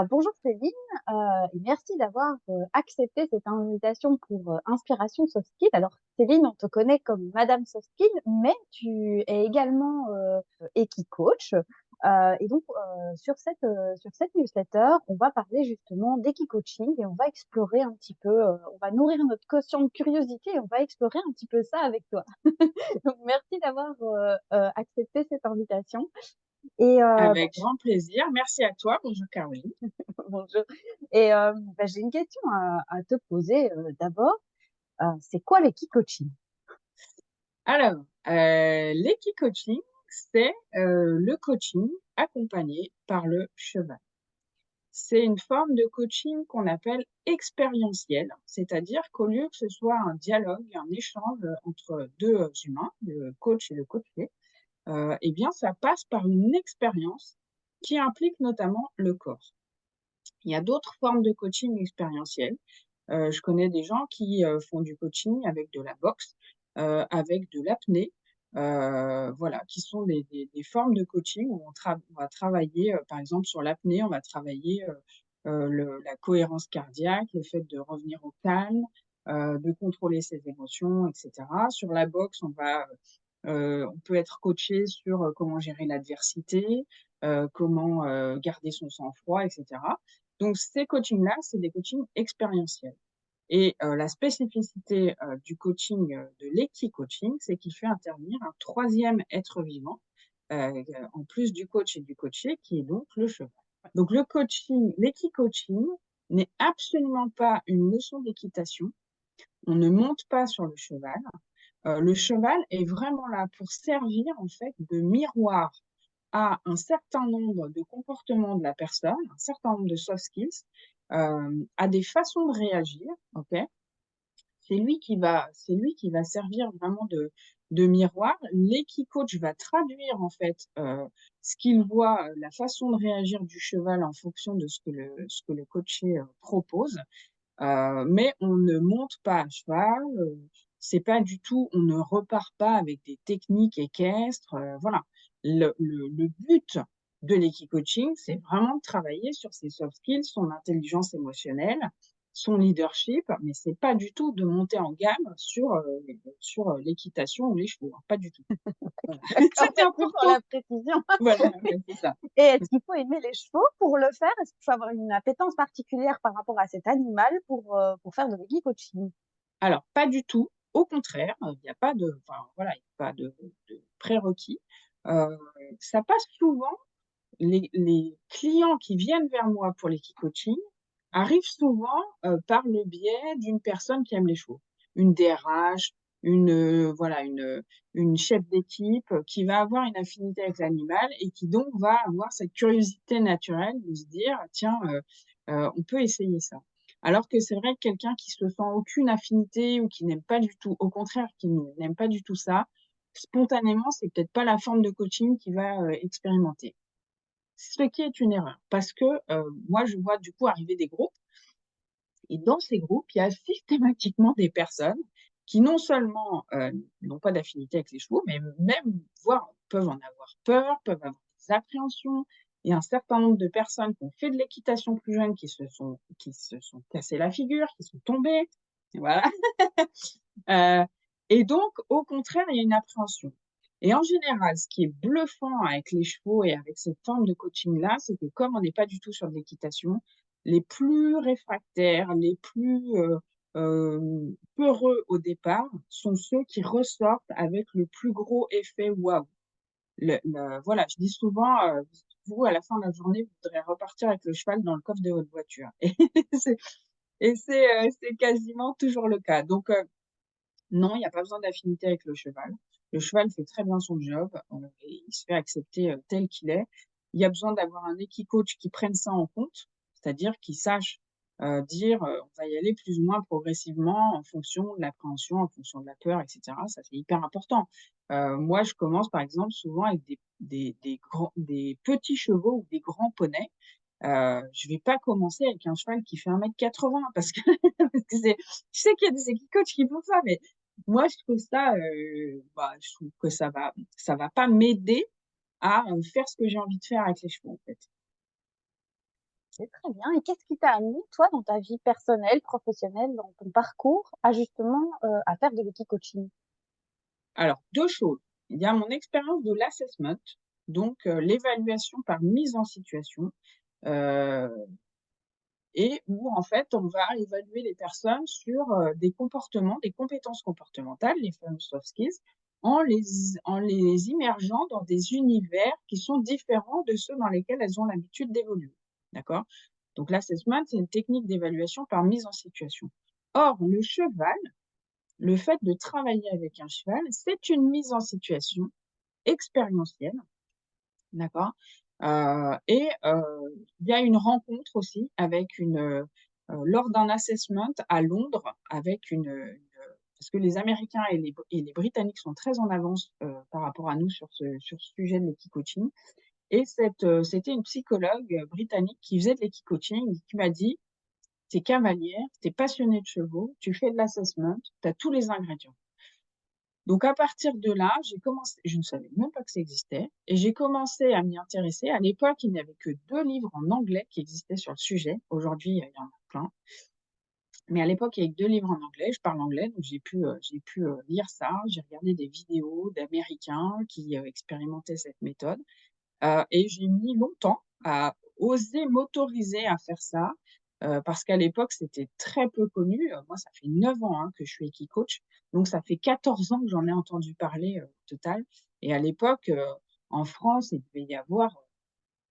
Alors bonjour Céline, et merci d'avoir accepté cette invitation pour Inspiration Soft Skills. Alors Céline, on te connaît comme Madame Soft Skills, mais tu es également Equi-coach. Et donc sur cette newsletter, on va parler justement d'Equi-coaching et on va explorer un petit peu, on va nourrir notre quotient de curiosité et on va explorer un petit peu ça avec toi. Donc merci d'avoir accepté cette invitation. Et Avec grand plaisir. Merci à toi. Bonjour Caroline. bonjour. Et j'ai une question à te poser d'abord. C'est quoi l'équi-coaching? Alors, l'équi-coaching, c'est le coaching accompagné par le cheval. C'est une forme de coaching qu'on appelle expérientiel, c'est-à-dire qu'au lieu que ce soit un dialogue, un échange entre deux humains, le coach et le coaché, eh bien, ça passe par une expérience qui implique notamment le corps. Il y a d'autres formes de coaching expérientiel. Je connais des gens qui, font du coaching avec de la boxe, avec de l'apnée, voilà, qui sont des formes de coaching où on va travailler, par exemple sur l'apnée, on va travailler, le la cohérence cardiaque, le fait de revenir au calme, de contrôler ses émotions et cetera. Sur la boxe, on peut être coaché sur, comment gérer l'adversité, comment, garder son sang-froid et cetera. Donc ces coachings-là, c'est des coachings expérientiels et la spécificité, du coaching, de l'equi-coaching, c'est qu'il fait intervenir un troisième être vivant, en plus du coach et du coaché, qui est donc le cheval. Donc l'equi-coaching n'est absolument pas une leçon d'équitation. On ne monte pas sur le cheval. Le cheval est vraiment là pour servir, en fait, de miroir à un certain nombre de comportements de la personne, un certain nombre de soft skills, à des façons de réagir, OK? C'est lui qui va servir vraiment de miroir. L'équi-coach va traduire, en fait, ce qu'il voit, la façon de réagir du cheval en fonction de ce que le coaché, propose. Mais on ne monte pas à cheval, c'est pas du tout on ne repart pas avec des techniques équestres, voilà. Le but de l'équi-coaching, c'est vraiment de travailler sur ses soft skills, son intelligence émotionnelle, son leadership, mais c'est pas du tout de monter en gamme sur l'équitation ou les chevaux, hein, pas du tout. Voilà, D'accord, c'était merci pour important. la précision. Voilà, ouais, c'est ça. Et est-ce qu'il faut aimer les chevaux pour le faire? Est-ce qu'il faut avoir une appétence particulière par rapport à cet animal pour faire de l'équi-coaching? Alors pas du tout, au contraire, il n'y a pas de enfin voilà, il y a pas de prérequis. Heu, Ça passe souvent les clients qui viennent vers moi pour l'équi-coaching arrivent souvent, par le biais d'une personne qui aime les chevaux. Une DRH, voilà, une chef d'équipe, qui va avoir une affinité avec l'animal et qui donc va avoir cette curiosité naturelle de se dire: «Tiens, on peut essayer ça». Alors que c'est vrai que quelqu'un qui se sent aucune affinité ou qui n'aime pas du tout au contraire, qui n'aime pas du tout ça, spontanément, c'est peut-être pas la forme de coaching qu'il va, expérimenter. Ce qui est une erreur parce que, moi je vois du coup arriver des groupes et dans ces groupes, il y a systématiquement des personnes qui non seulement, n'ont pas d'affinité avec les chevaux, mais même voire peuvent en avoir peur, peuvent avoir des appréhensions. Il y a un certain nombre de personnes qui ont fait de l'équitation plus jeunes qui se sont cassées la figure, qui sont tombées, voilà. Heu et donc au contraire, il y a une appréhension et en général, ce qui est bluffant avec les chevaux et avec cette forme de coaching-là, c'est que comme on n'est pas du tout sur de l'équitation, les plus réfractaires, les plus, peureux au départ sont ceux qui ressortent avec le plus gros effet waouh. Voilà, je dis souvent, vous, à la fin de la journée, vous voudrez repartir avec le cheval dans le coffre de votre voiture c'est c'est quasiment toujours le cas donc non, il y a pas besoin d'affinité avec le cheval. Le cheval fait très bien son job, et il se fait accepter, tel qu'il est. Il y a besoin d'avoir un équi-coach qui prenne ça en compte, c'est-à-dire qui sache, dire, «On va y aller plus ou moins progressivement en fonction de l'appréhension, en fonction de la peur» et cetera. Ça, c'est hyper important. Moi, je commence, par exemple, souvent avec des petits chevaux ou des grands poneys. Je vais pas commencer avec un cheval qui fait 1,80 m parce que parce que je sais qu'il y a des équi-coachs qui font ça, mais moi je trouve ça, je trouve que ça va pas m'aider à, faire ce que j'ai envie de faire avec les chevaux, en fait. C'est très bien. Et qu'est-ce qui t'a amené, toi, dans ta vie personnelle, professionnelle, dans ton parcours, à justement à faire de l'équicoaching? Alors, 2 choses. Il y a mon expérience de l'assessment, donc l'évaluation par mise en situation, heu et où en fait, on va évaluer les personnes sur, des comportements, des compétences comportementales, les fameux soft skills, en les immergeant dans des univers qui sont différents de ceux dans lesquels elles ont l'habitude d'évoluer. D'accord? Donc l'assessment, c'est une technique d'évaluation par mise en situation. Or, le cheval, le fait de travailler avec un cheval, c'est une mise en situation expérientielle. D'accord. Il y a une rencontre aussi avec lors d'un assessment à Londres avec parce que les Américains et les Britanniques sont très en avance, par rapport à nous sur ce sujet de l'equi-coaching et c'était une psychologue, britannique qui faisait de l'equi-coaching et qui m'a dit: «Tu es cavalière, tu es passionnée de chevaux, tu fais de l'assessment, tu as tous les ingrédients». Donc à partir de là, j'ai commencé je ne savais même pas que ça existait et j'ai commencé à m'y intéresser. À l'époque, il n'y avait que 2 livres en anglais qui existaient sur le sujet. Aujourd'hui, il y en a plein. Mais à l'époque, il y avait que 2 livres en anglais. Je parle anglais, donc j'ai pu lire ça. J'ai regardé des vidéos d'Américains qui, expérimentaient cette méthode, et j'ai mis longtemps à oser m'autoriser à faire ça, parce qu'à l'époque, c'était très peu connu. Moi, ça fait 9 ans, hein, que je suis Equicoach, donc ça fait 14 ans que j'en ai entendu parler, au total et à l'époque, en France, il devait y avoir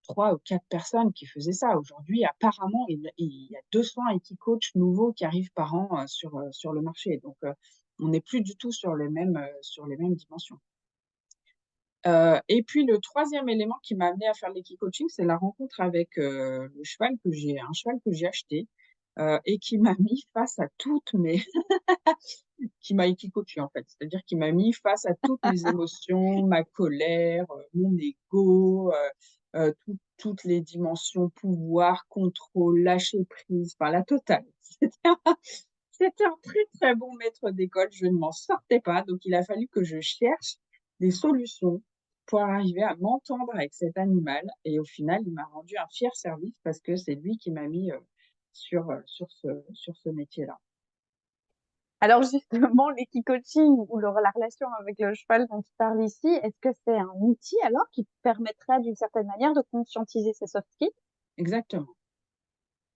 3 ou 4 personnes qui faisaient ça. Aujourd'hui, apparemment, il y a 200 Equicoach nouveaux qui arrivent par an, sur le marché, donc on n'est plus du tout sur les mêmes dimensions. Et puis le troisième élément qui m'a amené à faire de l'équicoaching, c'est la rencontre avec, un cheval que j'ai acheté, et qui m'a mis face à toutes mes qui m'a équicoché en fait. C'est-à-dire qu'il m'a mis face à toutes mes émotions, ma colère, mon ego, toutes les dimensions pouvoir, contrôle, lâcher prise, enfin la totale. C'était un très, très bon maître d'école, je ne m'en sortais pas, donc il a fallu que je cherche des solutions pour arriver à m'entendre avec cet animal et au final, il m'a rendu un fier service parce que c'est lui qui m'a mis, sur ce métier-là. Alors justement, l'équicoaching ou la relation avec le cheval dont tu parles ici, est-ce que c'est un outil alors qui te permettrait d'une certaine manière de conscientiser ces soft skills? Exactement,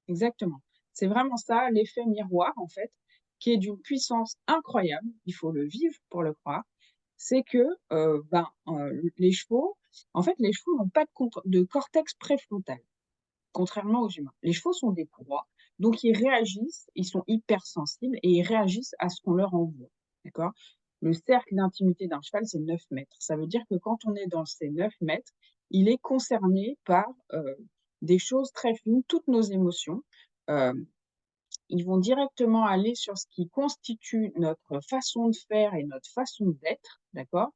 exactement. C'est vraiment ça, l'effet miroir en fait, qui est d'une puissance incroyable, il faut le vivre pour le croire. C'est que, les chevaux les chevaux n'ont pas de cortex préfrontal. Contrairement aux humains. Les chevaux sont des proies, donc ils réagissent, ils sont hypersensibles et ils réagissent à ce qu'on leur envoie, d'accord? Le cercle d'intimité d'un cheval, c'est 9 mètres. Ça veut dire que quand on est dans ces 9 mètres, il est concerné par, des choses très fines, toutes nos émotions. Hem, Ils vont directement aller sur ce qui constitue notre façon de faire et notre façon d'être, d'accord?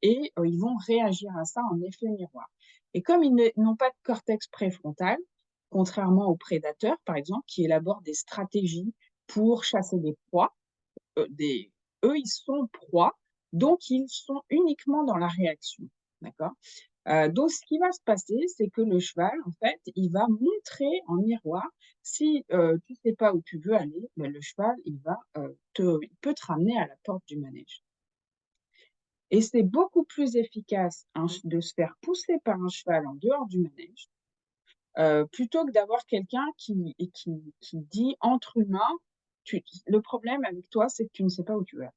Ils vont réagir à ça en effet miroir. Et comme n'ont pas de cortex préfrontal, contrairement aux prédateurs, par exemple, qui élaborent des stratégies pour chasser des proies, des eux, ils sont proies, donc ils sont uniquement dans la réaction, d'accord? Donc ce qui va se passer, c'est que le cheval, en fait, il va montrer en miroir si, tu sais pas où tu veux aller, ben le cheval, il peut te ramener à la porte du manège et c'est beaucoup plus efficace de se faire pousser par un cheval en dehors du manège, plutôt que d'avoir quelqu'un qui dit entre humains: «Tu le problème avec toi, c'est que tu ne sais pas où tu vas».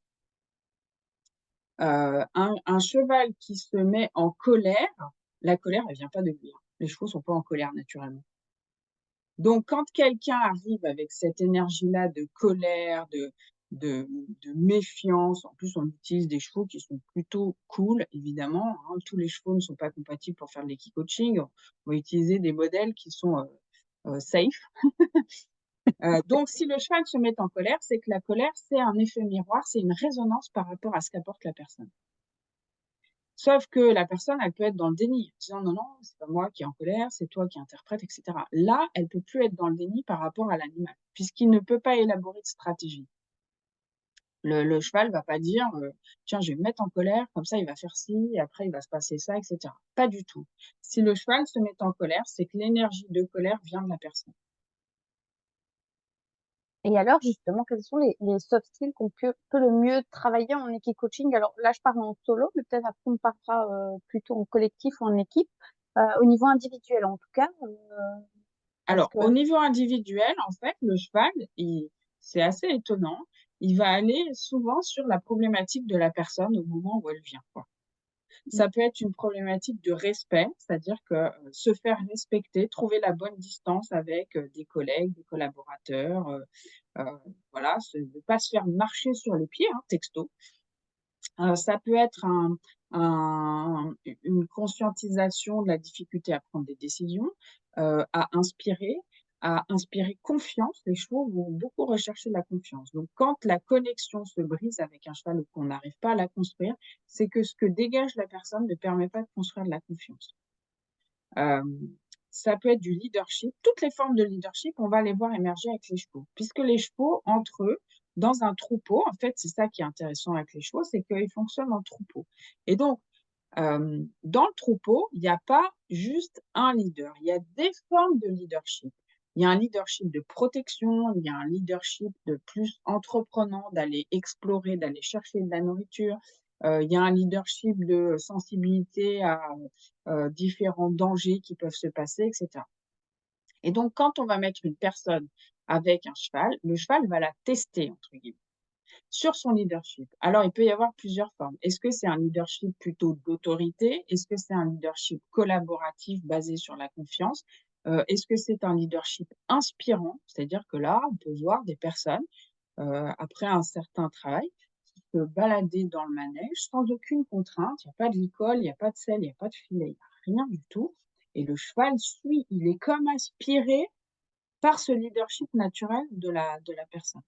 Un cheval qui se met en colère, la colère, elle vient pas de lui, hein. Les chevaux sont pas en colère naturellement. Donc quand quelqu'un arrive avec cette énergie-là de colère, de de méfiance, en plus on utilise des chevaux qui sont plutôt cool évidemment, hein. Tous les chevaux ne sont pas compatibles pour faire de l'équicoaching. On va utiliser des modèles qui sont, safe. Donc si le cheval se met en colère, c'est que la colère, c'est un effet miroir, c'est une résonance par rapport à ce qu'apporte la personne. Sauf que la personne, elle peut être dans le déni, en disant: «Non, non, c'est pas moi qui est en colère, c'est toi qui interprètes» et cetera. Là, elle peut plus être dans le déni par rapport à l'animal, puisqu'il ne peut pas élaborer de stratégie. Le cheval va pas dire, «Tiens, je vais me mettre en colère, comme ça il va faire ci, et après il va se passer ça» et cetera. Pas du tout. Si le cheval se met en colère, c'est que l'énergie de colère vient de la personne. Et alors justement, quels sont les soft skills qu'on peut le mieux travailler en équipe-coaching? Alors là, je parle en solo, mais peut-être après on parlera, plutôt en collectif ou en équipe. Au niveau individuel en tout cas, parce Alors, que au niveau individuel, en fait, le cheval, c'est assez étonnant, il va aller souvent sur la problématique de la personne au moment où elle vient, quoi. Ça peut être une problématique de respect, c'est-à-dire que, se faire respecter, trouver la bonne distance avec, des collègues, des collaborateurs, heu, voilà, ne pas se faire marcher sur les pieds, hein, texto. Ça peut être une conscientisation de la difficulté à prendre des décisions, à inspirer confiance. Les chevaux vont beaucoup rechercher la confiance. Donc quand la connexion se brise avec un cheval ou qu'on n'arrive pas à la construire, c'est que ce que dégage la personne ne permet pas de construire de la confiance. Hem, Ça peut être du leadership. Toutes les formes de leadership, on va les voir émerger avec les chevaux, puisque les chevaux, entre eux, dans un troupeau, en fait, c'est ça qui est intéressant avec les chevaux, c'est qu'ils fonctionnent en troupeau. Et donc, dans le troupeau, il y a pas juste un leader, il y a des formes de leadership. Il y a un leadership de protection, il y a un leadership de plus entreprenant, d'aller explorer, d'aller chercher de la nourriture. Il y a un leadership de sensibilité à, différents dangers qui peuvent se passer et cetera. Et donc quand on va mettre une personne avec un cheval, le cheval va la «tester» entre guillemets. Sur son leadership. Alors, il peut y avoir plusieurs formes. Est-ce que c'est un leadership plutôt d'autorité? Est-ce que c'est un leadership collaboratif basé sur la confiance? Est-ce que c'est un leadership inspirant? C'est-à-dire que là, on peut voir des personnes, après un certain travail, qui se balader dans le manège sans aucune contrainte. Il y a pas de licol, il y a pas de selle, il y a pas de filet, il y a rien du tout et le cheval suit. Il est comme aspiré par ce leadership naturel de la personne.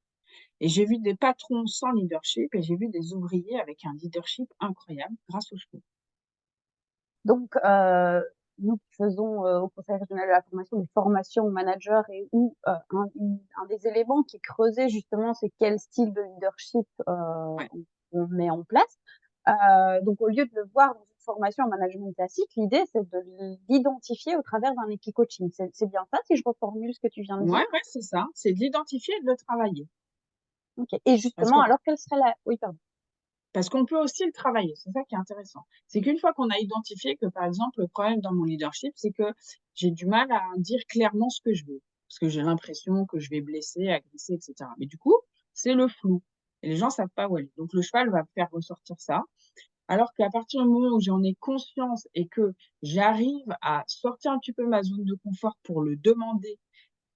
Et j'ai vu des patrons sans leadership et j'ai vu des ouvriers avec un leadership incroyable grâce aux chevaux. donc nous qui faisons, au Conseil régional de la formation, des formations aux managers et où, un des éléments qui est creusé justement, c'est quel style de leadership, Ouais, on met en place. Donc au lieu de le voir dans une formation en management classique, l'idée c'est de l'identifier au travers d'un équicoaching. C'est bien ça, si je reformule ce que tu viens de dire? ouais, c'est ça, c'est de l'identifier et de le travailler. OK, et Parce justement qu'on alors quelle serait la oui pardon. parce qu'on peut aussi le travailler, c'est ça qui est intéressant. C'est qu'une fois qu'on a identifié que, par exemple, le problème dans mon leadership, c'est que j'ai du mal à dire clairement ce que je veux. Parce que j'ai l'impression que je vais blesser, agresser, et cetera. Mais du coup, c'est le flou et les gens savent pas où aller. Donc le cheval va faire ressortir ça. Alors qu'à partir du moment où j'en ai conscience et que j'arrive à sortir un petit peu ma zone de confort pour le demander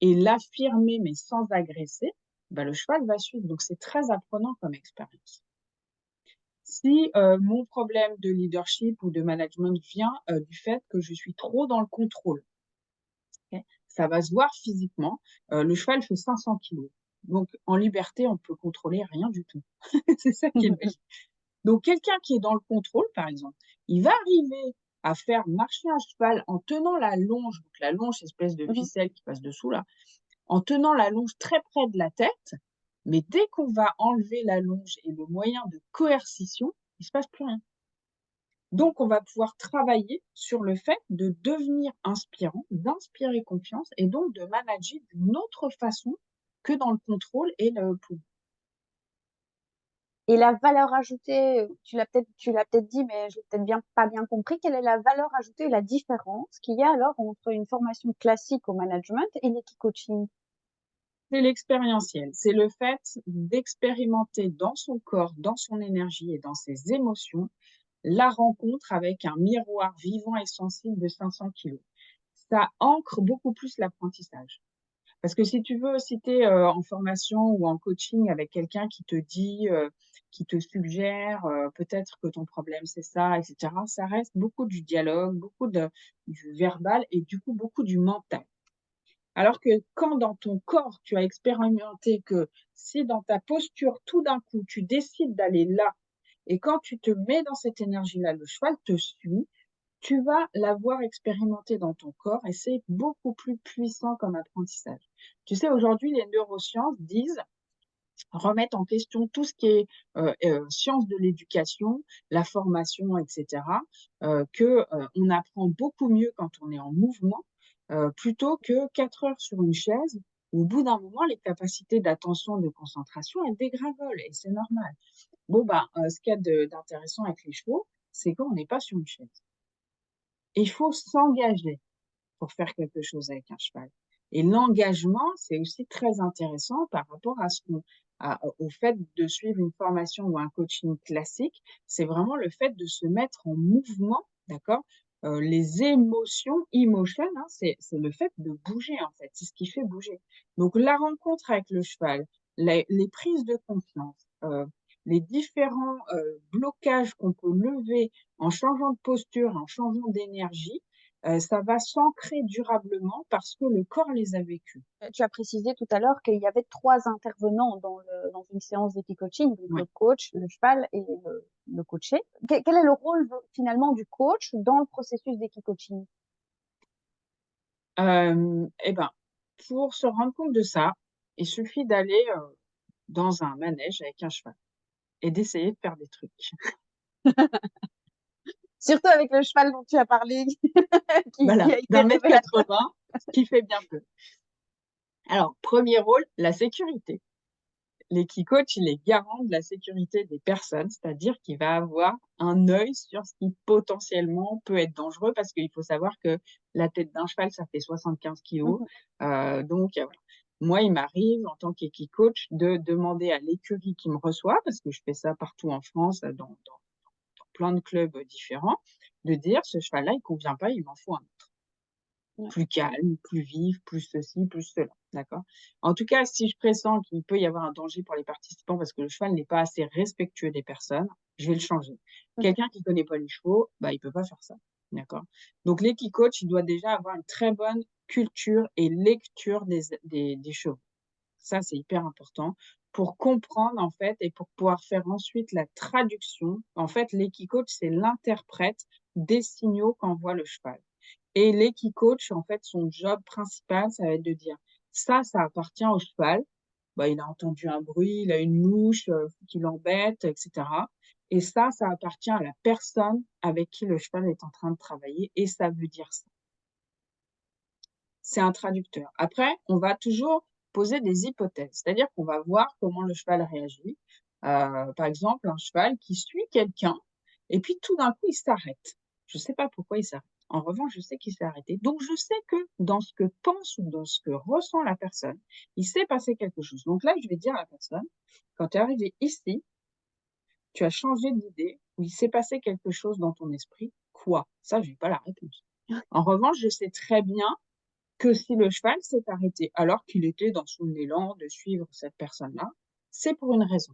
et l'affirmer, mais sans agresser, bah, le cheval va suivre. Donc c'est très apprenant comme expérience. Si, mon problème de leadership ou de management vient, du fait que je suis trop dans le contrôle, OK? Ça va se voir physiquement. Le cheval fait 500 kilogrammes. Donc en liberté, on peut contrôler rien du tout. C'est ça qui est magique. Donc quelqu'un qui est dans le contrôle, par exemple, il va arriver à faire marcher un cheval en tenant la longe, donc la longe, c'est espèce de Mmh mh. ficelle qui passe dessous là, en tenant la longe très près de la tête, mais dès qu'on va enlever la longe et le moyen de coercition, il se passe plus rien. Donc on va pouvoir travailler sur le fait de devenir inspirant, d'inspirer confiance et donc de manager d'une autre façon que dans le contrôle et le pouvoir. Et la valeur ajoutée, tu l'as peut-être dit, mais j'ai peut-être pas bien compris. Quelle est la valeur ajoutée et la différence qu'il y a alors entre une formation classique au management et l'equi-coaching? C'est l'expérientiel, c'est le fait d'expérimenter dans son corps, dans son énergie et dans ses émotions, la rencontre avec un miroir vivant et sensible de 500 kilos. Ça ancre beaucoup plus l'apprentissage. Parce que si tu veux, si tu es, en formation ou en coaching avec quelqu'un qui te dit, qui te suggère, peut-être que ton problème c'est ça et cetera, ça reste beaucoup du dialogue, beaucoup de du verbal et du coup beaucoup du mental. Alors que quand dans ton corps, tu as expérimenté que si dans ta posture, tout d'un coup, tu décides d'aller là et quand tu te mets dans cette énergie-là, le cheval te suit, tu vas l'avoir expérimenté dans ton corps et c'est beaucoup plus puissant comme apprentissage. Tu sais, aujourd'hui, les neurosciences disent remettre en question tout ce qui est sciences de l'éducation, la formation, etc., on apprend beaucoup mieux quand on est en mouvement, plutôt que 4 heures sur une chaise, où au bout d'un moment, les capacités d'attention, de concentration, elles dégringolent, et c'est normal. Bon, ben, ce qu'il y a d'intéressant avec les chevaux, c'est qu'on n'est pas sur une chaise. Et il faut s'engager pour faire quelque chose avec un cheval. Et l'engagement, c'est aussi très intéressant par rapport au fait de suivre une formation ou un coaching classique. C'est vraiment le fait de se mettre en mouvement, d'accord? Les émotions, emotion, hein, c'est le fait de bouger, en fait. C'est ce qui fait bouger. Donc, la rencontre avec le cheval, les prises de confiance, les différents blocages qu'on peut lever en changeant de posture, en changeant d'énergie, ça va s'ancrer durablement parce que le corps les a vécus. Tu as précisé tout à l'heure qu'il y avait 3 intervenants dans une séance d'équicoaching, donc le Ouais. coach, le cheval et le coaché. Quel est le rôle finalement du coach dans le processus d'équicoaching? Eh ben, pour se rendre compte de ça, il suffit d'aller dans un manège avec un cheval et d'essayer de faire des trucs. Surtout avec le cheval dont tu as parlé, qui Voilà, a été d'un mètre révélateur. 80, ce qui fait bien peu. Alors, premier rôle, la sécurité. L'équicoach, il est garant de la sécurité des personnes, c'est-à-dire qu'il va avoir un œil sur ce qui potentiellement peut être dangereux, parce qu'il faut savoir que la tête d'un cheval, ça fait 75 kilos. Mhm. Donc, voilà. Moi, il m'arrive, en tant qu'équicoach, de demander à l'écurie qui me reçoit, parce que je fais ça partout en France, dans plein de clubs différents, de dire, ce cheval-là, il convient pas, il m'en faut un autre. Ouais. Plus calme, plus vif, plus ceci, plus cela, d'accord? En tout cas, si je pressens qu'il peut y avoir un danger pour les participants parce que le cheval n'est pas assez respectueux des personnes, je vais le changer. Mhm. Quelqu'un qui connaît pas les chevaux, bah, il peut pas faire ça, d'accord? Donc l'équicoach, il doit déjà avoir une très bonne culture et lecture des chevaux. Ça, c'est hyper important pour comprendre, en fait, et pour pouvoir faire ensuite la traduction. En fait, l'équicoach, c'est l'interprète des signaux qu'envoie le cheval. Et l'équicoach, en fait, son job principal, ça va être de dire: Ça appartient au cheval. Bah, il a entendu un bruit, il a une mouche, qui l'embête, et cetera. Et ça appartient à la personne avec qui le cheval est en train de travailler et ça veut dire ça. C'est un traducteur. Après, on va toujours poser des hypothèses, c'est-à-dire qu'on va voir comment le cheval réagit. Par exemple, un cheval qui suit quelqu'un et puis tout d'un coup, il s'arrête. Je ne sais pas pourquoi il s'arrête. En revanche, je sais qu'il s'est arrêté. Donc, je sais que dans ce que pense ou dans ce que ressent la personne, il s'est passé quelque chose. Donc là, je vais dire à la personne, quand tu es arrivé ici, tu as changé d'idée ou il s'est passé quelque chose dans ton esprit. Quoi? Ça, je n'ai pas la réponse. En revanche, je sais très bien que si le cheval s'est arrêté alors qu'il était dans son élan de suivre cette personne-là, c'est pour une raison.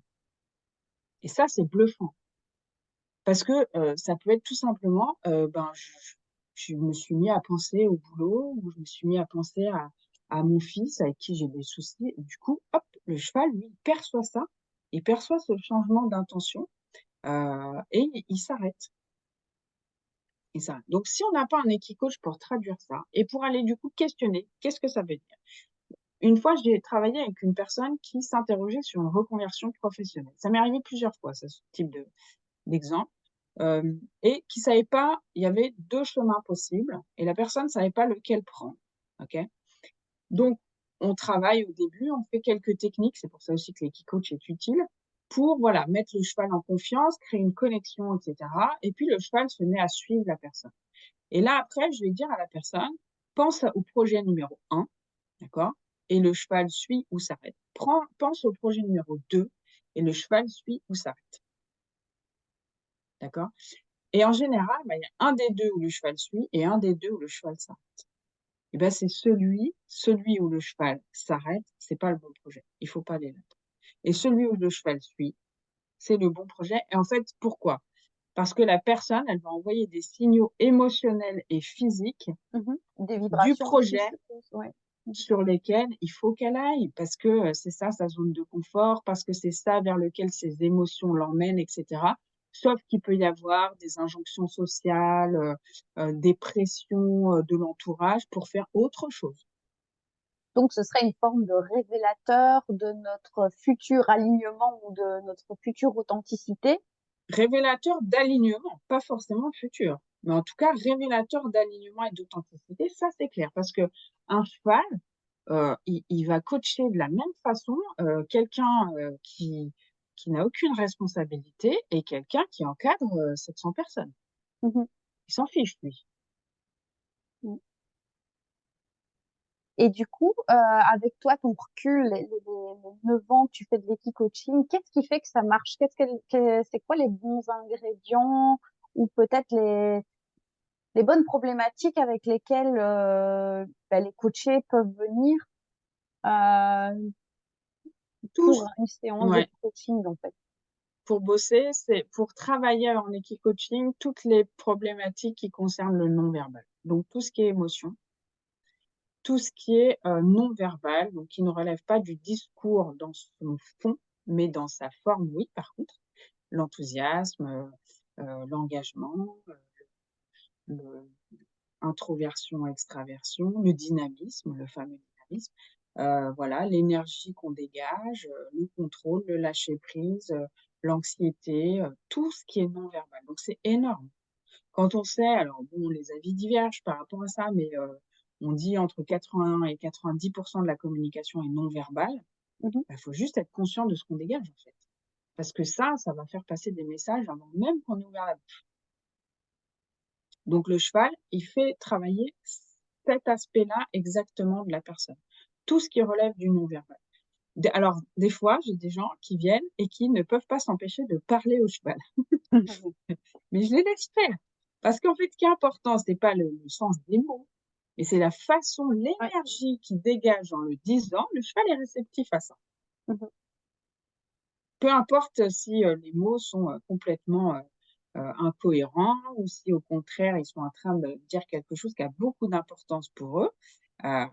Et ça, c'est bluffant. Parce que ça peut être tout simplement, ben, je me suis mis à penser au boulot, ou je me suis mis à penser à mon fils avec qui j'ai des soucis. Et du coup, hop, le cheval, lui, il perçoit ça, il perçoit ce changement d'intention et il s'arrête. Il s'arrête. Donc, si on n'a pas un équicoach pour traduire ça et pour aller du coup questionner, qu'est-ce que ça veut dire? Une fois, j'ai travaillé avec une personne qui s'interrogeait sur une reconversion professionnelle. Ça m'est arrivé plusieurs fois, ça, ce type d'exemple, et qui savait pas, il y avait 2 chemins possibles et la personne savait pas lequel prendre, OK? Donc on travaille au début, on fait quelques techniques, c'est pour ça aussi que l'equicoach est utile, pour, voilà, mettre le cheval en confiance, créer une connexion, et cetera, et puis le cheval se met à suivre la personne. Et là, après, je vais dire à la personne: «Pense au projet numéro 1». D'accord? Et le cheval suit ou s'arrête. Pense au projet numéro 2 et le cheval suit ou s'arrête. D'accord? Et en général, bah, il y a un des 2 où le cheval suit et un des 2 où le cheval s'arrête. Et ben c'est celui où le cheval s'arrête, c'est pas le bon projet. Il faut pas aller là-dedans. Et celui où le cheval suit, c'est le bon projet. Et en fait, pourquoi? Parce que la personne, elle va envoyer des signaux émotionnels et physiques Mhm. Des du vibrations aussi, je projet suppose. Ouais. Mhm. sur lesquels il faut qu'elle aille parce que, c'est ça sa zone de confort, parce que c'est ça vers lequel ses émotions l'emmènent, et cetera. Sauf qu'il peut y avoir des injonctions sociales, des pressions, de l'entourage pour faire autre chose. Donc, ce serait une forme de révélateur de notre futur alignement ou de notre future authenticité. Révélateur d'alignement, pas forcément futur, mais en tout cas révélateur d'alignement et d'authenticité, ça c'est clair, parce que un cheval, il va coacher de la même façon quelqu'un qui n'a aucune responsabilité et quelqu'un qui encadre 700 personnes. Mhm. Il s'en fiche, lui. Et du coup, avec toi, ton recul, les 9 ans que tu fais de l'équicoaching, qu'est-ce qui fait que ça marche? C'est quoi les bons ingrédients ou peut-être les bonnes problématiques avec lesquelles les coachés peuvent venir euh, pour Tous, une séance ouais, d'équicoaching, en fait? pour bosser, c'est pour travailler en équicoaching, toutes les problématiques qui concernent le non-verbal. Donc tout ce qui est émotion, tout ce qui est non-verbal, donc qui ne relève pas du discours dans son fond, mais dans sa forme, oui, par contre. L'enthousiasme, l'engagement, l'introversion, extraversion, le dynamisme, le fameux dynamisme, voilà, l'énergie qu'on dégage, le contrôle, le lâcher-prise, l'anxiété, tout ce qui est non-verbal. Donc c'est énorme. Quand on sait, alors bon, les avis divergent par rapport à ça, mais on dit entre 80 et 90 de la communication est non verbale. Mhm. Il faut juste être conscient de ce qu'on dégage, en fait. Parce que ça va faire passer des messages avant même qu'on ait ouvert la bouche. Donc le cheval, il fait travailler cet aspect-là exactement de la personne. Tout ce qui relève du non verbal. Alors, des fois, j'ai des gens qui viennent et qui ne peuvent pas s'empêcher de parler au cheval. Mais je les laisse faire. Parce qu'en fait, ce qui est important, c'est pas le sens des mots, mais c'est la façon, Ouais. l'énergie qui dégage en le disant. Le cheval est réceptif à ça. Mhm. Peu importe si les mots sont complètement incohérents ou si au contraire, ils sont en train de dire quelque chose qui a beaucoup d'importance pour eux. Euh,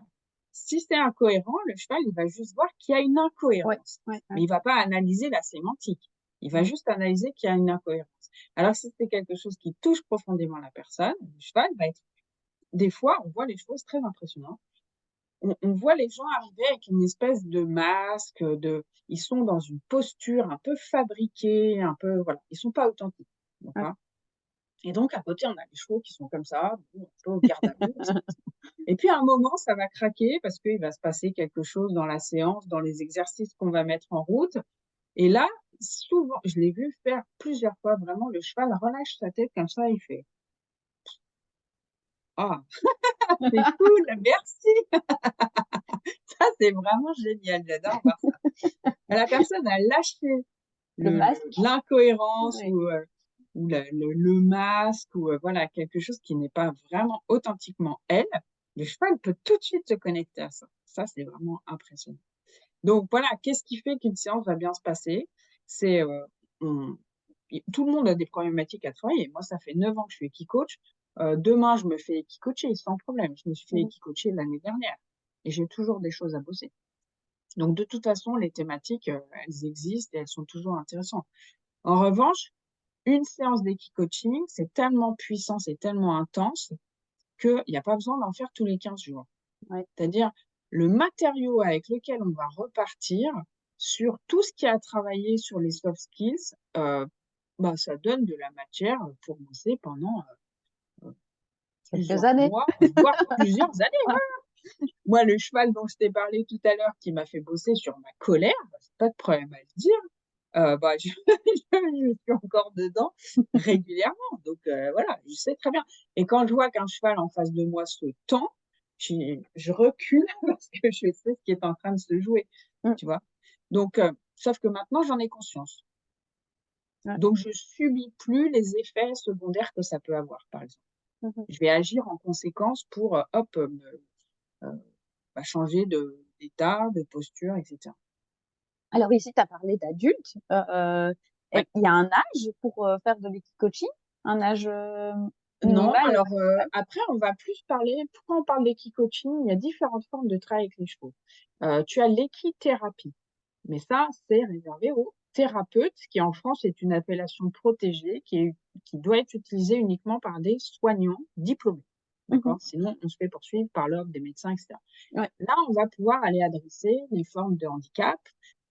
si c'est incohérent, le cheval, il va juste voir qu'il y a une Ouais, incohérence. ouais, ouais. Mais il va pas analyser la sémantique. Il va Mhm. juste analyser qu'il y a une incohérence. Alors, si c'est quelque chose qui touche profondément la personne, le cheval va être... Des fois, on voit les choses très impressionnantes. On voit les gens arriver avec une espèce de masque, ils sont dans une posture un peu fabriquée, un peu, voilà, ils sont pas authentiques, Ouais. d'accord? Et donc, à côté, on a les chevaux qui sont comme ça, bon, un peu au garde à vue. Et puis, à un moment, ça va craquer parce qu'il va se passer quelque chose dans la séance, dans les exercices qu'on va mettre en route. Et là, souvent, je l'ai vu faire plusieurs fois, vraiment, le cheval relâche sa tête comme ça, il fait, ah, c'est cool, merci. Ça, c'est vraiment génial, j'adore voir ça. La personne a lâché Le masque. l'incohérence Ouais. ou le masque ou voilà, quelque chose qui n'est pas vraiment authentiquement elle. Le cheval peut tout de suite se connecter à ça. Ça, c'est vraiment impressionnant. Donc voilà, qu'est-ce qui fait qu'une séance va bien se passer? C'est on- tout le monde a des problématiques à travailler. Moi, ça fait 9 ans que je suis équicoach. Demain, je me fais équicoacher sans problème. Je me suis fait Mhm. équicoacher l'année dernière et j'ai toujours des choses à bosser. Donc, de toute façon, les thématiques, elles existent et elles sont toujours intéressantes. En revanche, une séance d'équicoaching, c'est tellement puissant, c'est tellement intense qu'il n'y a pas besoin d'en faire tous les 15 jours. Ouais. C'est-à-dire, le matériau avec lequel on va repartir sur tout ce qui a travaillé sur les soft skills, ça donne de la matière pour bosser pendant Quelques plusieurs années. mois, voire plusieurs années. Ouais. Moi, le cheval dont je t'ai parlé tout à l'heure, qui m'a fait bosser sur ma colère, c'est pas de problème à le dire. Je suis encore dedans régulièrement. Donc voilà, je sais très bien. Et quand je vois qu'un cheval en face de moi se tend, je recule parce que je sais ce qui est en train de se jouer, Mm. tu vois. Donc, sauf que maintenant, j'en ai conscience. Ouais. Donc, je subis plus les effets secondaires que ça peut avoir, par exemple. Mhm. Je vais agir en conséquence pour, hop, euh, changer d'état, de posture, etc. Alors ici, tu as parlé d'adultes. Ouais. Il y a un âge pour faire de l'équicoaching? Un âge Non, minimal et alors maximal? après, on va plus parler, pourquoi on parle d'équicoaching? Il y a différentes formes de travail avec les chevaux. Tu as l'équithérapie, mais ça, c'est réservé aux thérapeutes, qui en France est une appellation protégée, qui doit être utilisée uniquement par des soignants diplômés. Mhm. d'accord? Sinon, on se fait poursuivre par l'ordre des médecins, etc. Ouais. Là, on va pouvoir aller adresser les formes de handicap,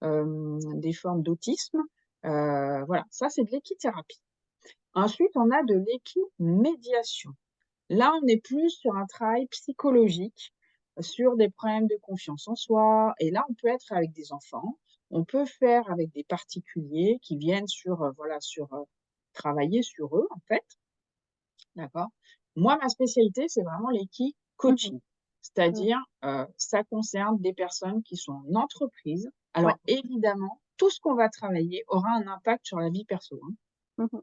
des formes d'autisme. Voilà, ça, c'est de l'équithérapie. Ensuite, on a de l'équimédiation. Là, on est plus sur un travail psychologique, sur des problèmes de confiance en soi. Et là, on peut être avec des enfants, on peut faire avec des particuliers qui viennent travailler sur eux, en fait. D'accord? Moi, ma spécialité, c'est vraiment Mhm. l'équi-coaching. Mhm. C'est-à-dire, ça concerne des personnes qui sont en entreprise. Ouais. Alors, évidemment, tout ce qu'on va travailler aura un impact sur la vie perso, hein. Mhm.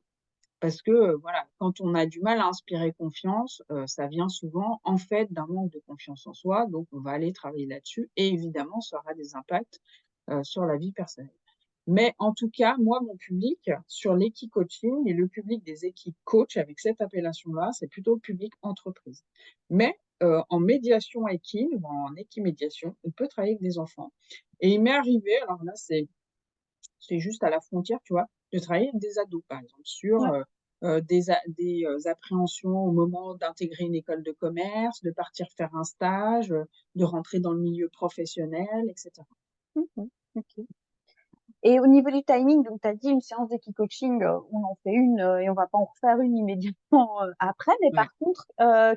Parce que, voilà, quand on a du mal à inspirer confiance, ça vient souvent, en fait, d'un manque de confiance en soi. Donc on va aller travailler là-dessus et évidemment, ça aura des impacts, sur la vie personnelle. Mais en tout cas, moi, mon public sur l'équi-coaching et le public des équi-coachs avec cette appellation-là, c'est plutôt le public entreprise. Mais, en médiation équi ou en équimédiation, on peut travailler avec des enfants et il m'est arrivé, alors là, c'est juste à la frontière, tu vois? De travailler avec des ados, par exemple, sur, Ouais. appréhensions au moment d'intégrer une école de commerce, de partir faire un stage, de rentrer dans le milieu professionnel, et cetera. Mhm. Ok. Et au niveau du timing, donc tu as dit une séance d'équicoaching, on en fait une et on va pas en refaire une immédiatement après. Mais Ouais. par contre,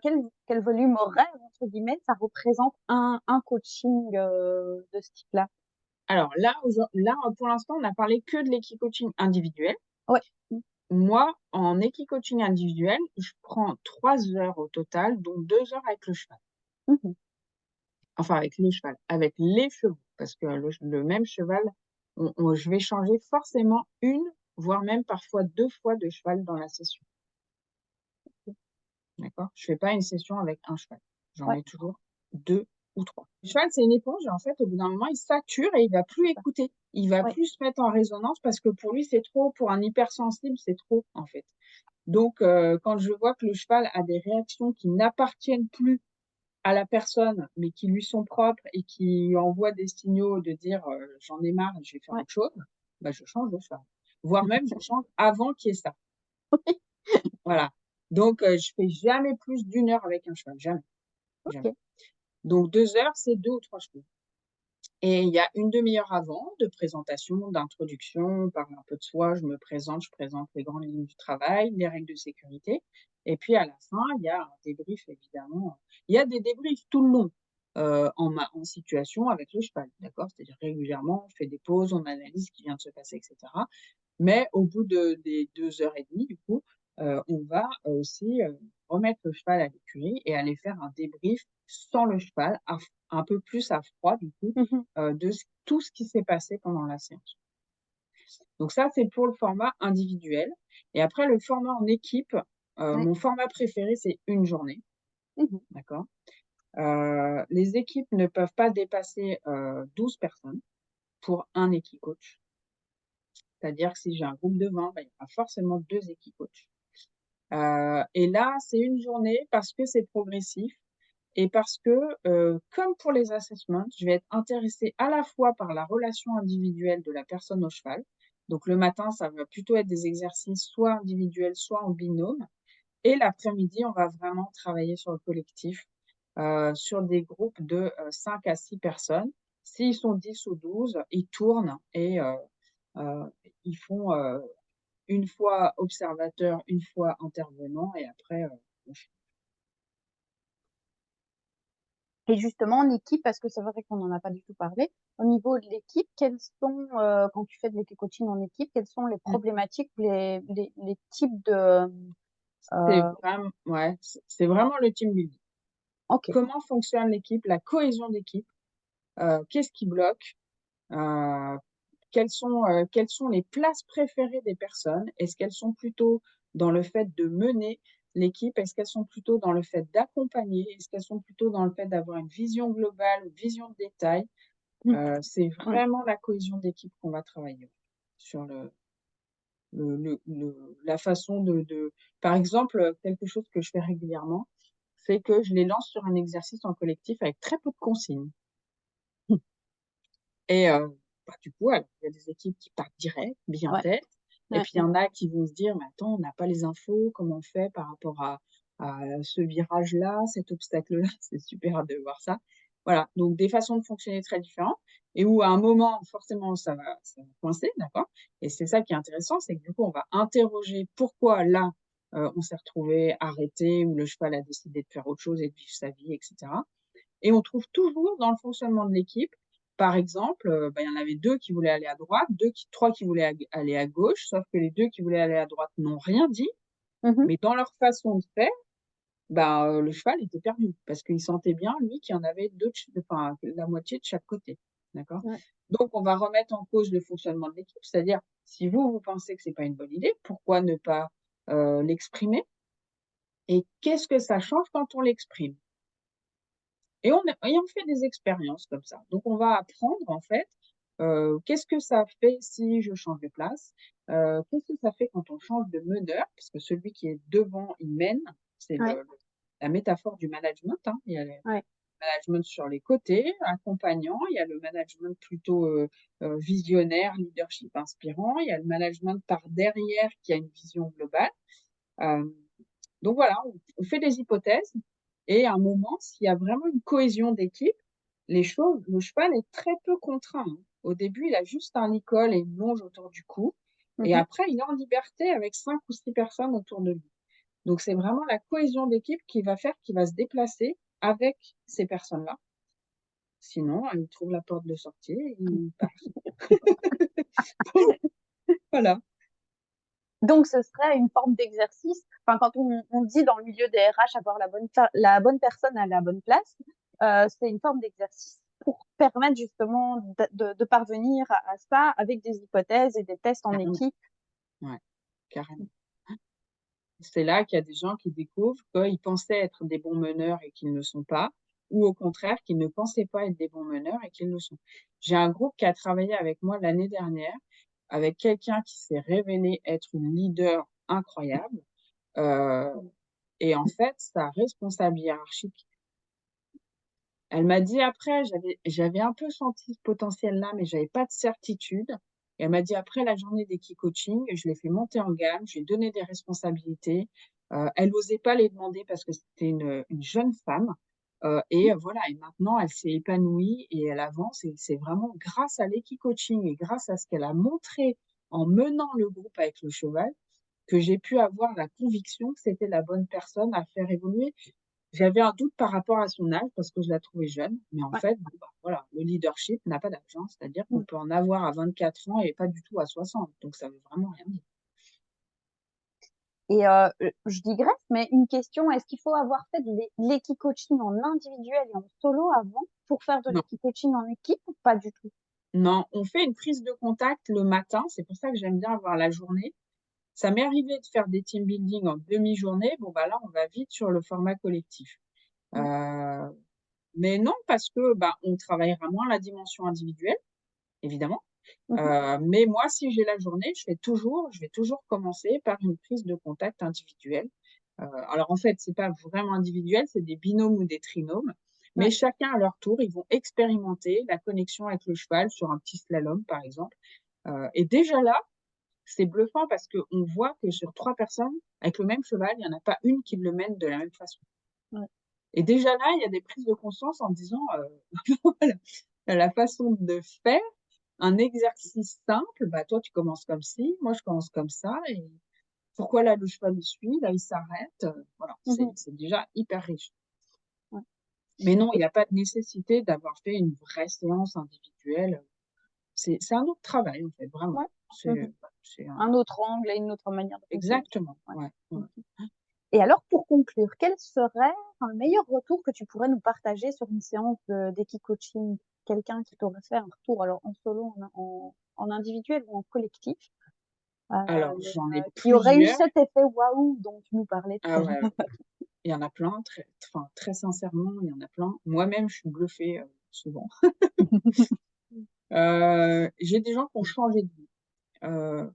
quel volume horaire, entre guillemets, ça représente un coaching de ce type-là? Alors là, pour l'instant, on n'a parlé que de l'équi-coaching individuel. Ouais. Mmh. Moi, en équi-coaching individuel, je prends 3 heures au total, dont 2 heures avec le cheval. Mmh. Enfin avec le cheval, avec les chevaux, parce que le même cheval, je vais changer forcément une, voire même parfois 2 fois de cheval dans la session, d'accord? Je fais pas une session avec un cheval. J'en Ouais, mets toujours 2 ou 3. Le cheval, c'est une éponge et en fait, au bout d'un moment, il sature et il va plus c'est ça. écouter. Il va Ouais. plus se mettre en résonance parce que pour lui, c'est trop. Pour un hypersensible, c'est trop, en fait. Donc, quand je vois que le cheval a des réactions qui n'appartiennent plus à la personne, mais qui lui sont propres et qui envoient des signaux de dire, «J'en ai marre, je vais faire Ouais. autre chose», bah, je change de cheval. Voire même, je change avant qu'il y ait ça. Voilà. Donc, je fais jamais plus d'1 heure avec un cheval, jamais, jamais. OK. Donc 2 heures, c'est 2 ou 3 chevaux et il y a une demi-heure avant de présentation, d'introduction, on parle un peu de soi, je présente les grandes lignes du travail, les règles de sécurité et puis à la fin, il y a un débrief évidemment. Il y a des débriefs tout le long, en situation avec le cheval, d'accord? C'est-à-dire régulièrement, on fait des pauses, on analyse ce qui vient de se passer et cetera. Mais au bout des 2 heures et demie, du coup, on va aussi, remettre le cheval à l'écurie et aller faire un débrief sans le cheval, un peu plus à froid du coup, Mmh. de tout ce qui s'est passé pendant la séance. Donc ça, c'est pour le format individuel et après le format en équipe, Ouais. mon format préféré, c'est une journée, Mmh. d'accord? Les équipes ne peuvent pas dépasser, 12 personnes pour un équicoach. C'est-à-dire que si j'ai un groupe de 20, bah, il y aura forcément 2 équicoachs. Et là, c'est une journée parce que c'est progressif et parce que, comme pour les assessments, je vais être intéressée à la fois par la relation individuelle de la personne au cheval. Donc le matin, ça va plutôt être des exercices soit individuels, soit en binôme et l'après-midi, on va vraiment travailler sur le collectif, sur des groupes de, 5 à 6 personnes. S'ils sont 10 ou 12, ils tournent et ils font, une fois observateur, une fois intervenant et après, on ch Et justement, en équipe, parce que c'est vrai qu'on n'en a pas du tout parlé, au niveau de l'équipe, quels sont, quand tu fais de l'équipe-coaching en équipe, quelles sont les mmh, problématiques, les types de, c'est heu vraiment ouais, c'est vraiment le team building. OK. Comment fonctionne l'équipe, la cohésion d'équipe, qu'est-ce qui bloque? Heu, quelles sont les places préférées des personnes? Est-ce qu'elles sont plutôt dans le fait de mener l'équipe? Est-ce qu'elles sont plutôt dans le fait d'accompagner? Est-ce qu'elles sont plutôt dans le fait d'avoir une vision globale, une vision de détail? Mmh. C'est Ouais. vraiment la cohésion d'équipe qu'on va travailler sur la façon de par exemple, quelque chose que je fais régulièrement, c'est que je les lance sur un exercice en collectif avec très peu de consignes et bah, du coup, alors il y a des équipes qui partent direct, bien Ouais. tête et Ouais, puis il y ouais. en a qui vont se dire: «Mais attends, on n'a pas les infos, comment on fait par rapport à ce virage-là, cet obstacle-là, c'est super de voir ça. Voilà, donc des façons de fonctionner très différentes et où à un moment, forcément, ça va coincer, d'accord? Et c'est ça qui est intéressant, c'est que du coup, on va interroger pourquoi là, on s'est retrouvé arrêté ou le cheval a décidé de faire autre chose et de vivre sa vie et cetera. Et on trouve toujours dans le fonctionnement de l'équipe, par exemple, bah, il y en avait 2 qui voulaient aller à droite, 3 qui voulaient aller à gauche, sauf que les 2 qui voulaient aller à droite n'ont rien dit, Mmh. mais dans leur façon de faire, bah, le cheval était perdu parce qu'il sentait bien, lui, qu'il y en avait 2 enfin, la moitié de chaque côté, d'accord? Ouais. Donc on va remettre en cause le fonctionnement de l'équipe, c'est-à-dire si vous, vous pensez que c'est pas une bonne idée, pourquoi ne pas, l'exprimer? Et qu'est-ce que ça change quand on l'exprime? Et on fait des expériences comme ça. Donc on va apprendre en fait, qu'est-ce que ça fait si je change de place? Qu'est-ce que ça fait quand on change de meneur? Parce que celui qui est devant, il mène, c'est Ouais, le la métaphore du management, hein. Il y a le ouais. management sur les côtés, accompagnant, il y a le management plutôt, visionnaire, leadership inspirant, il y a le management par derrière qui a une vision globale. Hem, donc voilà, on fait des hypothèses et à un moment, s'il y a vraiment une cohésion d'équipe, le cheval est très peu contraint, hein. Au début, il a juste un licol et une longe autour du cou et Mmh. après il est en liberté avec 5 ou 6 personnes autour de lui. Donc c'est vraiment la cohésion d'équipe qui va faire qu'il va se déplacer avec ces personnes-là. Sinon, il trouve la porte de sortie et il part. Voilà. Donc ce serait une forme d'exercice, enfin, quand on dit dans le milieu des RH avoir la bonne personne à la bonne place, c'est une forme d'exercice pour permettre justement de parvenir à ça avec des hypothèses et des tests en Carrément, équipe. ouais, carrément. C'est là qu'il y a des gens qui découvrent qu'ils pensaient être des bons meneurs et qu'ils ne le sont pas, ou au contraire, qu'ils ne pensaient pas être des bons meneurs et qu'ils le sont. J'ai un groupe qui a travaillé avec moi l'année dernière, avec quelqu'un qui s'est révélé être une leader incroyable, heu et en fait, sa responsable hiérarchique, elle m'a dit après, j'avais un peu senti ce potentiel-là, mais j'avais pas de certitude. Et elle m'a dit: «Après la journée d'équicoaching, je l'ai fait monter en gamme, je lui ai donné des responsabilités». Elle osait pas les demander parce que c'était une jeune femme, et voilà et maintenant elle s'est épanouie et elle avance et c'est vraiment grâce à l'équicoaching et grâce à ce qu'elle a montré en menant le groupe avec le cheval, que j'ai pu avoir la conviction que c'était la bonne personne à faire évoluer. J'avais un doute par rapport à son âge parce que je la trouvais jeune, mais en Ouais. fait, bon, bah, voilà, le leadership n'a pas d'âge, hein. C'est-à-dire qu'on Mmh. peut en avoir à 24 ans et pas du tout à 60, donc ça veut vraiment rien dire. Et je digresse, mais une question, est-ce qu'il faut avoir fait de l'equi-coaching en individuel et en solo avant pour faire de Non, l'equi-coaching en équipe ou pas du tout? non, on fait une prise de contact le matin, c'est pour ça que j'aime bien avoir la journée. Ça m'est arrivé de faire des team building en demi-journée, bon, bah, là, on va vite sur le format collectif. Ouais. Heu, mais non, parce que, bah, on travaillera moins la dimension individuelle, évidemment. Mmh. Mais moi, si j'ai la journée, je vais toujours commencer par une prise de contact individuelle. Alors en fait, c'est pas vraiment individuel, c'est des binômes ou des trinômes, mais Ouais. chacun à leur tour, ils vont expérimenter la connexion avec le cheval sur un petit slalom, par exemple. Et déjà là, c'est bluffant parce qu'on voit que sur 3 personnes, avec le même cheval, il y en a pas une qui le mène de la même façon. Ouais. Et déjà là, il y a des prises de conscience en disant, voilà, la façon de faire un exercice simple, bah, toi tu commences comme ci, moi je commence comme ça et pourquoi là le cheval il suit, là il s'arrête, voilà, Mmh mh. c'est déjà hyper riche. Ouais. Mais non, il y a pas de nécessité d'avoir fait une vraie séance individuelle, c'est un autre travail en fait, vraiment. Ouais. Mmh mh. C'est un Un autre angle et une autre manière de fonctionner. exactement, Ouais. ouais, ouais. Mmh. Et alors pour conclure, quel serait, enfin, le meilleur retour que tu pourrais nous partager sur une séance d'equi-coaching? Quelqu'un qui t'aurait fait un retour, alors en solo, en individuel ou en collectif, Alors mais j'en ai qui aurait eu plusieurs. cet effet waouh dont tu nous parlais tout Ah à l'heure? ouais, ouais, il y en a plein, très sincèrement, il y en a plein. Moi-même, je suis bluffée, souvent. J'ai des gens qui ont changé de vie, heu,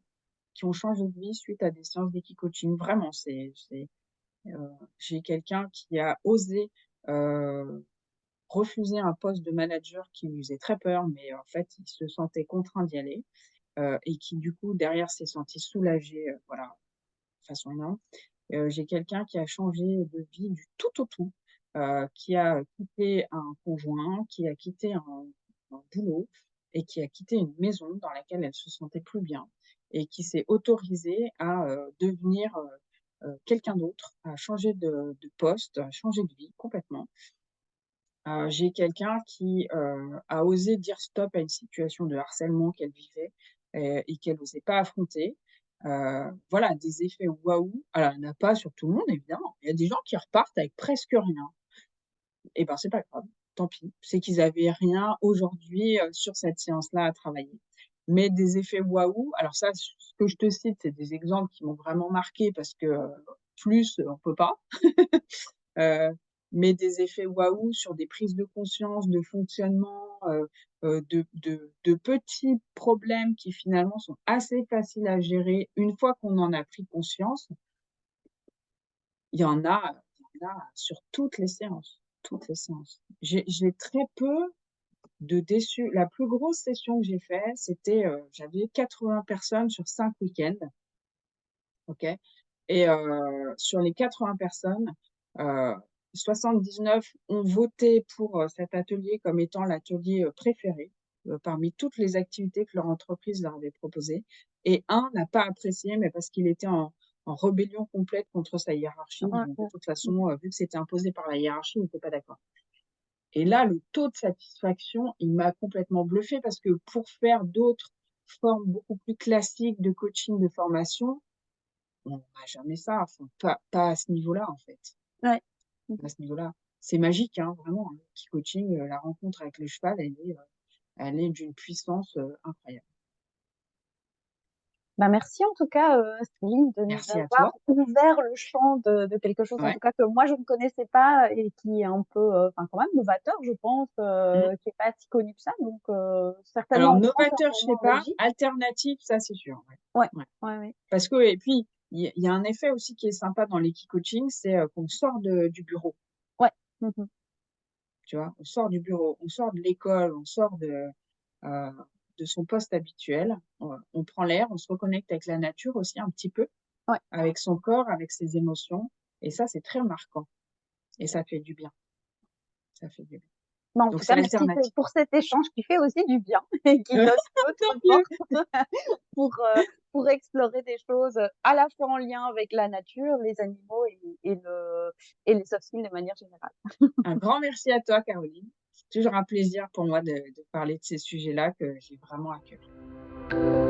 qui ont changé de vie suite à des séances d'équicoaching. Vraiment, j'ai quelqu'un qui a osé, heu, refuser un poste de manager qui lui faisait très peur, mais en fait, il se sentait contraint d'y aller, et qui du coup derrière s'est senti soulagé, voilà, de façon énorme. J'ai quelqu'un qui a changé de vie du tout au tout, qui a quitté un conjoint, qui a quitté un boulot et qui a quitté une maison dans laquelle elle se sentait plus bien et qui s'est autorisée à, devenir, quelqu'un d'autre, à changer de poste, à changer de vie complètement. J'ai quelqu'un qui, a osé dire stop à une situation de harcèlement qu'elle vivait, et qu'elle osait pas affronter. Voilà, des effets waouh. Alors, il y en a pas sur tout le monde évidemment. Il y a des gens qui repartent avec presque rien. Et ben, c'est pas grave, tant pis. C'est qu'ils avaient rien aujourd'hui, sur cette séance-là à travailler. Mais des effets waouh, alors ça, ce que je te cite, c'est des exemples qui m'ont vraiment marquée parce que, plus, on peut pas. Heu, mais des effets waouh sur des prises de conscience, de fonctionnement, de petits problèmes qui finalement sont assez faciles à gérer une fois qu'on en a pris conscience, il y en a sur toutes les séances, toutes les séances. J'ai très peu de déçus. La plus grosse session que j'ai fait, c'était, j'avais 80 personnes sur 5 week-ends, OK? Et sur les 80 personnes, heu, 79 ont voté pour, cet atelier comme étant l'atelier, préféré, parmi toutes les activités que leur entreprise leur avait proposées et un n'a pas apprécié, mais parce qu'il était en rébellion complète contre sa hiérarchie. Ouais, Donc de ouais. toute façon, vu que c'était imposé par la hiérarchie, il était pas d'accord. Et là, le taux de satisfaction, il m'a complètement bluffée parce que pour faire d'autres formes beaucoup plus classiques de coaching, de formation, on n'a jamais ça, enfin pas à ce niveau-là, en fait, Ouais. à ce niveau-là. C'est magique, hein, vraiment, hein. L'equine-coaching, la rencontre avec le cheval, elle est d'une puissance, incroyable. Bah, merci en tout cas, Céline, de nous Merci à avoir toi. ouvert le champ de quelque chose, en Ouais. tout cas, que moi je ne connaissais pas et qui est un peu, enfin quand même novateur, je pense, Mmh. qui est pas si connu que ça, donc Alors certainement en France, novateur, je sais certainement en pas, Belgique. alternatif, ça c'est sûr, ouais. Ouais, Ouais. ouais, ouais. Parce que et puis, il y a un effet aussi qui est sympa dans l'equi-coaching, c'est, qu'on sort du bureau, Ouais. Mmh. tu vois? On sort du bureau, on sort de l'école, on sort heu, de son poste habituel, on prend l'air, on se reconnecte avec la nature aussi un petit peu. Ouais. Avec son corps, avec ses émotions et ça, c'est très marquant et ça fait du bien, ça fait du bien. Bah, en Donc tout c'est cas, merci alternatif. pour cet échange qui fait aussi du bien et qui donne Tant d'autres mieux. portes pour, heu, pour explorer des choses, à la fois en lien avec la nature, les animaux et les soft skills de manière générale. Un grand merci à toi, Caroline. C'est toujours un plaisir pour moi de parler de ces sujets-là que j'ai vraiment à cœur.